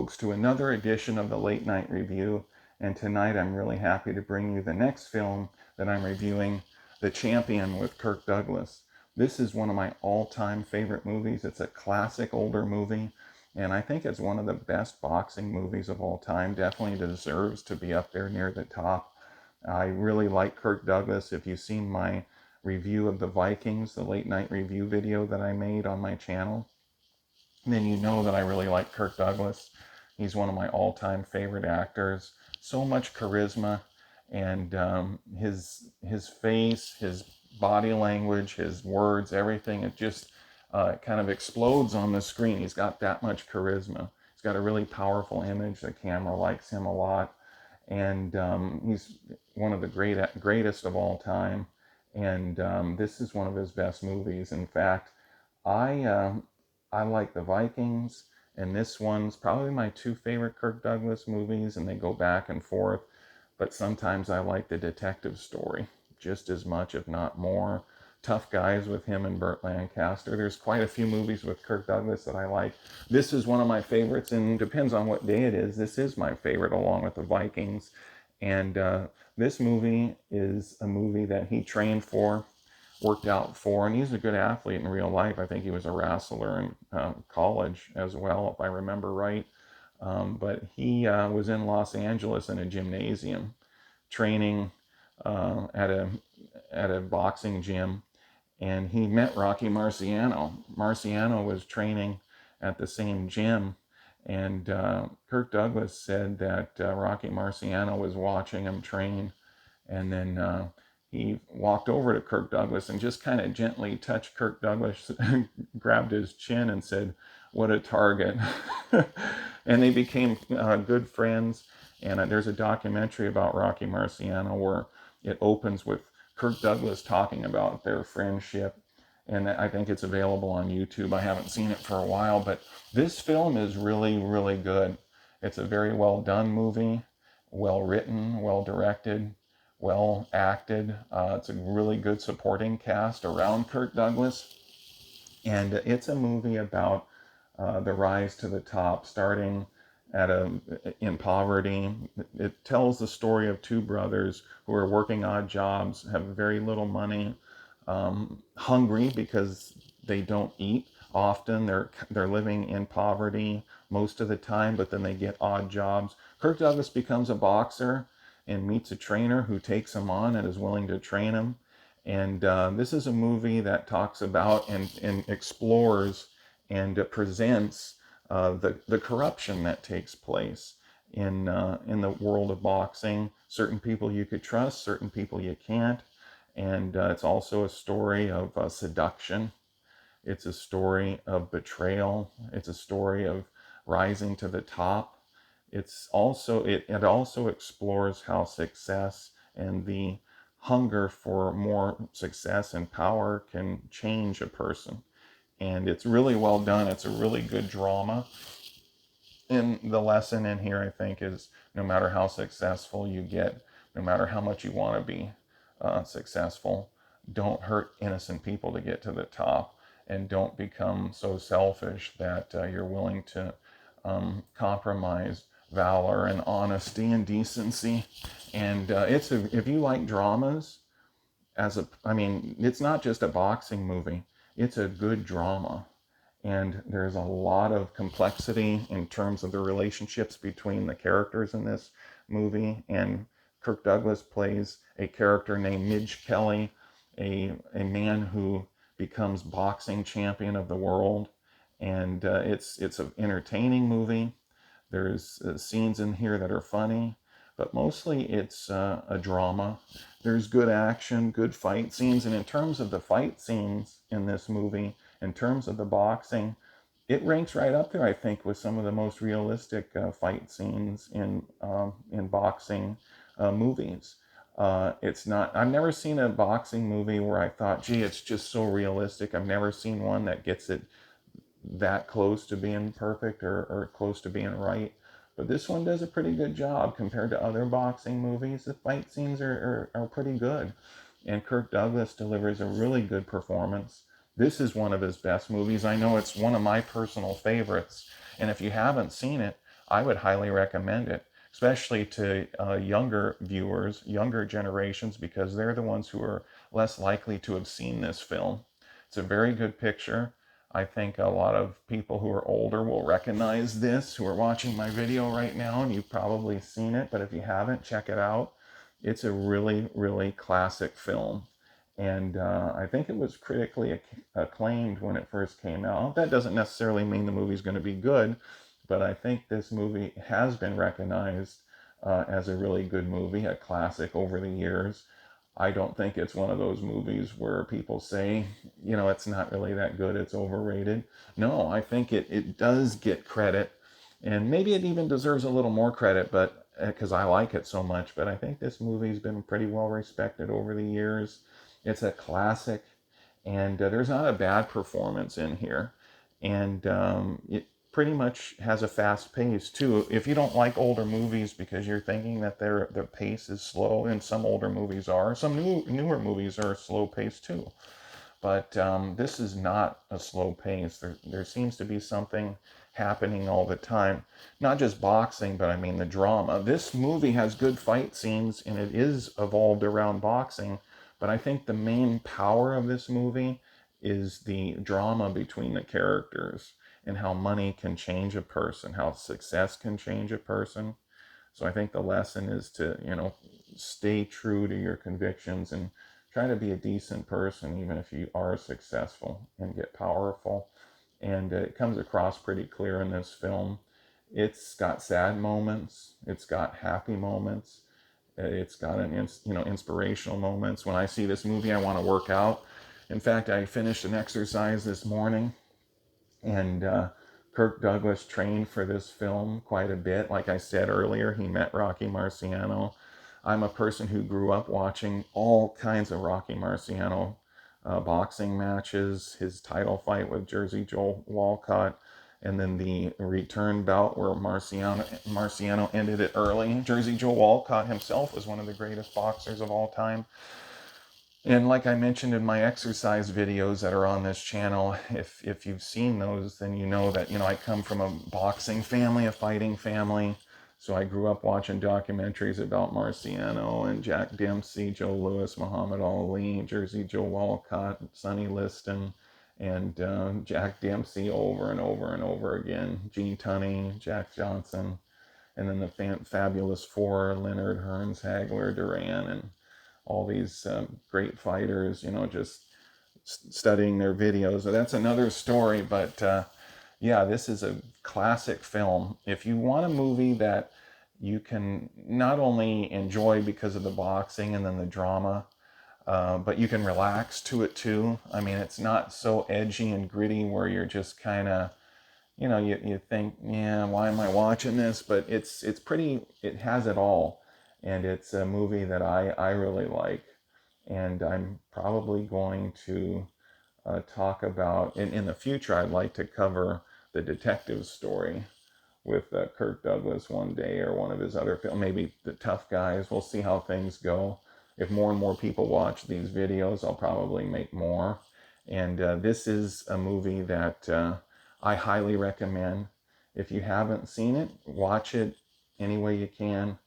folks, to another edition of the Late Night Review. And tonight I'm really happy to bring you the next film that I'm reviewing, The Champion with Kirk Douglas. This is one of my all-time favorite movies. It's a classic older movie, and I think it's one of the best boxing movies of all time. Definitely deserves to be up there near the top. I really like Kirk Douglas. If you've seen my review of the Vikings, the late night review video that I made on my channel, then you know that I really like Kirk Douglas. He's one of my all-time favorite actors. So much charisma, and his face, his body language, his words, everything. It just kind of explodes on the screen. He's got that much charisma. He's got a really powerful image. The camera likes him a lot, and he's one of the greatest of all time. And this is one of his best movies. In fact, I I like the Vikings, and this one's probably my two favorite Kirk Douglas movies, and they go back and forth. But sometimes I like the detective story just as much, if not more. Tough Guys with him and Burt Lancaster. There's quite a few movies with Kirk Douglas that I like. This is one of my favorites, and depends on what day it is. This is my favorite, along with the Vikings. And this movie is a movie that he trained for, worked out for, and he's a good athlete in real life. I think he was a wrestler in college as well, if I remember right. But he was in Los Angeles in a gymnasium training at a boxing gym, and he met Rocky Marciano. Marciano was training at the same gym, and Kirk Douglas said that Rocky Marciano was watching him train, and then he walked over to Kirk Douglas and just kind of gently touched Kirk Douglas, grabbed his chin and said, "What a target." And they became good friends. And there's a documentary about Rocky Marciano where it opens with Kirk Douglas talking about their friendship. And I think it's available on YouTube. I haven't seen it for a while, but this film is really, really good. It's a very well done movie, well written, well directed, well acted. It's a really good supporting cast around Kirk Douglas. And it's a movie about the rise to the top, starting in poverty. It tells the story of two brothers who are working odd jobs, have very little money, hungry because they don't eat often. They're living in poverty most of the time, but then they get odd jobs. Kirk Douglas becomes a boxer and meets a trainer who takes him on and is willing to train him. And this is a movie that talks about and explores and presents the corruption that takes place in the world of boxing. Certain people you could trust, certain people you can't. And it's also a story of seduction. It's a story of betrayal. It's a story of rising to the top. It also explores how success and the hunger for more success and power can change a person. And it's really well done. It's a really good drama. And the lesson in here, I think, is no matter how successful you get, no matter how much you want to be successful, don't hurt innocent people to get to the top, and don't become so selfish that you're willing to compromise valor and honesty and decency. And if you like dramas, it's not just a boxing movie. It's a good drama. And there's a lot of complexity in terms of the relationships between the characters in this movie. And Kirk Douglas plays a character named Midge Kelly, a man who becomes boxing champion of the world. And it's an entertaining movie. There's scenes in here that are funny, but mostly it's a drama. There's good action, good fight scenes, and in terms of the fight scenes in this movie, in terms of the boxing, it ranks right up there, I think, with some of the most realistic fight scenes in boxing movies. It's not. I've never seen a boxing movie where I thought, "Gee, it's just so realistic." I've never seen one that gets it that close to being perfect or close to being right. But this one does a pretty good job compared to other boxing movies. The fight scenes are pretty good. And Kirk Douglas delivers a really good performance. This is one of his best movies. I know it's one of my personal favorites. And if you haven't seen it, I would highly recommend it, especially to younger viewers, younger generations, because they're the ones who are less likely to have seen this film. It's a very good picture. I think a lot of people who are older will recognize this, who are watching my video right now, and you've probably seen it, but if you haven't, check it out. It's a really, really classic film. And I think it was critically acclaimed when it first came out. That doesn't necessarily mean the movie's going to be good, but I think this movie has been recognized as a really good movie, a classic over the years. I don't think it's one of those movies where people say, you know, it's not really that good, it's overrated. No, I think it does get credit, and maybe it even deserves a little more credit, but because I like it so much. But I think this movie's been pretty well respected over the years. It's a classic, and there's not a bad performance in here. And it pretty much has a fast pace too. If you don't like older movies because you're thinking that their pace is slow, and some older movies are, some newer movies are slow paced too. But this is not a slow pace. There seems to be something happening all the time. Not just boxing, but I mean the drama. This movie has good fight scenes, and it is evolved around boxing. But I think the main power of this movie is the drama between the characters, and how money can change a person, how success can change a person. So I think the lesson is to, you know, stay true to your convictions and try to be a decent person, even if you are successful and get powerful. And it comes across pretty clear in this film. It's got sad moments. It's got happy moments. It's got inspirational moments. When I see this movie, I want to work out. In fact, I finished an exercise this morning, and Kirk Douglas trained for this film quite a bit. Like I said earlier, he met Rocky Marciano. I'm a person who grew up watching all kinds of Rocky Marciano boxing matches, his title fight with Jersey Joe Walcott, and then the return bout where Marciano ended it early. Jersey Joe Walcott himself was one of the greatest boxers of all time. And like I mentioned in my exercise videos that are on this channel, if you've seen those, then you know that, I come from a boxing family, a fighting family. So I grew up watching documentaries about Marciano and Jack Dempsey, Joe Louis, Muhammad Ali, Jersey Joe Walcott, Sonny Liston, and Jack Dempsey over and over and over again. Gene Tunney, Jack Johnson, and then the Fabulous Four, Leonard, Hearns, Hagler, Duran, and all these great fighters, just studying their videos. So that's another story, but yeah, this is a classic film. If you want a movie that you can not only enjoy because of the boxing and then the drama, but you can relax to it too. I mean, it's not so edgy and gritty where you're just kind of, you think, yeah, why am I watching this? But it's pretty, it has it all. And it's a movie that I really like. And I'm probably going to talk about, in the future, I'd like to cover the detective story with Kirk Douglas one day, or one of his other films, maybe The Tough Guys. We'll see how things go. If more and more people watch these videos, I'll probably make more. And this is a movie that I highly recommend. If you haven't seen it, watch it any way you can.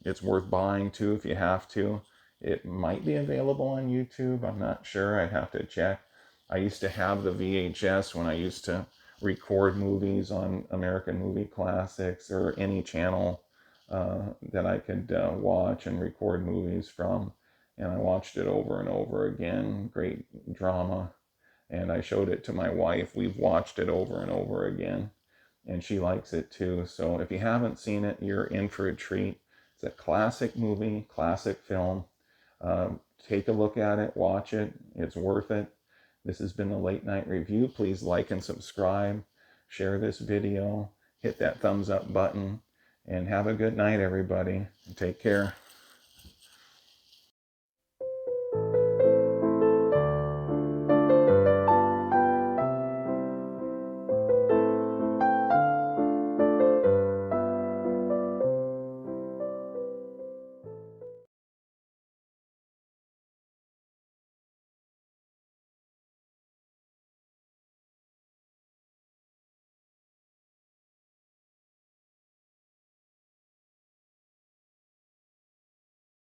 It's worth buying too if you have to. It might be available on YouTube. I'm not sure. I'd have to check. I used to have the VHS when I used to record movies on American Movie Classics, or any channel that I could watch and record movies from. And I watched it over and over again. Great drama. And I showed it to my wife. We've watched it over and over again, and she likes it too. So if you haven't seen it, you're in for a treat. It's a classic movie, classic film. Take a look at it, watch it. It's worth it. This has been the Late Night Review. Please like and subscribe. Share this video. Hit that thumbs up button. And have a good night, everybody. Take care.